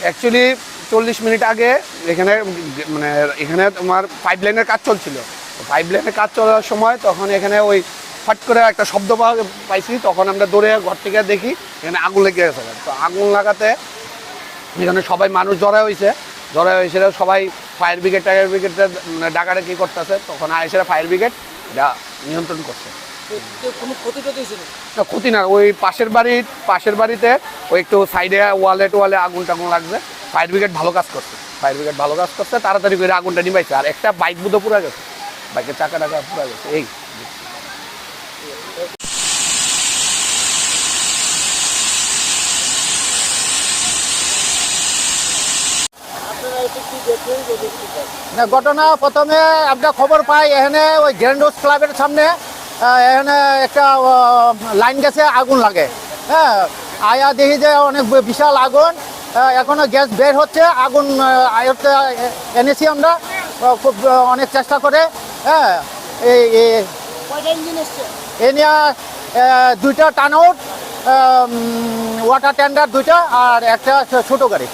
Actually 40 minute আগে এখানে মানে এখানে তোমার পাইপ লাইনের কাজ চলছিল। পাইপ লাইনের কাজ চলার সময় তখন এখানে ওই ফট করে একটা শব্দ পাইছি, তখন আমরা দৌড়ে ঘর থেকে দেখি এখানে আগুন লেগে গেছে। তো আগুন লাগাতে এখানে সবাই মানুষ জড়া হয়েছে, সবাই ফায়ার ব্রিগেড টায়ার ব্রিগেডটা ডাকাটা কী করতেছে, তখন আইসে ফায়ার ব্রিগেড এটা নিয়ন্ত্রণ করছে। না ক্ষতি না, ওই পাশের বাড়িতে ওই একটু সাইডে ওয়ালে আগুন টাগুন লাগছে। ফায়ার ব্রিগেড ভালো কাজ করছে, তাড়াতাড়ি করে আগুনটা নিবাইছে। আর একটা বাইক বুধ পুরা গেছে, বাইকের চাকা টাকা পুরা গেছে। এই না ঘটনা প্রথমে আমরা খবর পাই এখানে ওই গ্র্যান্ড হাউস ক্লাবের সামনে এখানে একটা লাইন গেছে, আগুন লাগে। হ্যাঁ, আয়া দেখি যে অনেক বিশাল আগুন, এখনো গ্যাস বের হচ্ছে, আগুন আয়ত্তে এনেছি আমরা খুব অনেক চেষ্টা করে। হ্যাঁ, এ নিয়ে দুইটা টার্ন আউট, ওয়াটার ট্যান্ডার দুইটা, আর একটা ছোটো গাড়ি।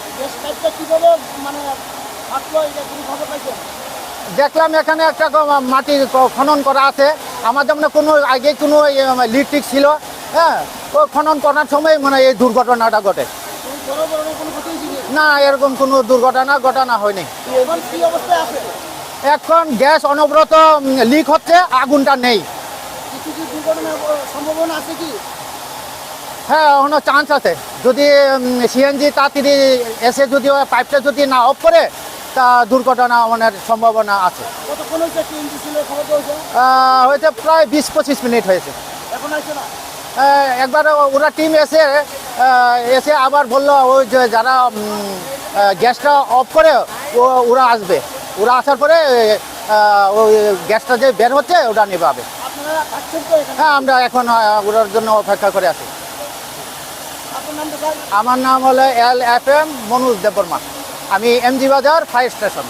দেখলাম এখানে একটা মাটি খনন করা আছে, আমার যেমন কোনো আগে কোনো লিক ছিল। হ্যাঁ, ও খনন করার সময় মানে এই দুর্ঘটনাটা ঘটে। না, এরকম কোনো ঘটনা হয়নি। এখন গ্যাস অনবরত লিক হচ্ছে, আগুনটা নেই। হ্যাঁ, এখনো চান্স আছে, যদি সিএনজি তাড়াতাড়ি এসে যদি পাইপটা যদি না অফ করে তা দুর্ঘটনা হওয়ার সম্ভাবনা আছে। হয়েছে প্রায় 20-25 মিনিট হয়েছে। একবার ওরা টিম এসে আবার বললো ওই যে যারা গ্যাসটা অফ করে ওরা আসবে, ওরা আসার পরে ওই গ্যাসটা যে বের হচ্ছে ওটা নেভাবে। হ্যাঁ, আমরা এখন ওটার জন্য অপেক্ষা করে আছি। আমার নাম হলো LFM মনোজ দেববর্মা, আমি MG বাজার ফায়ার স্টেশন।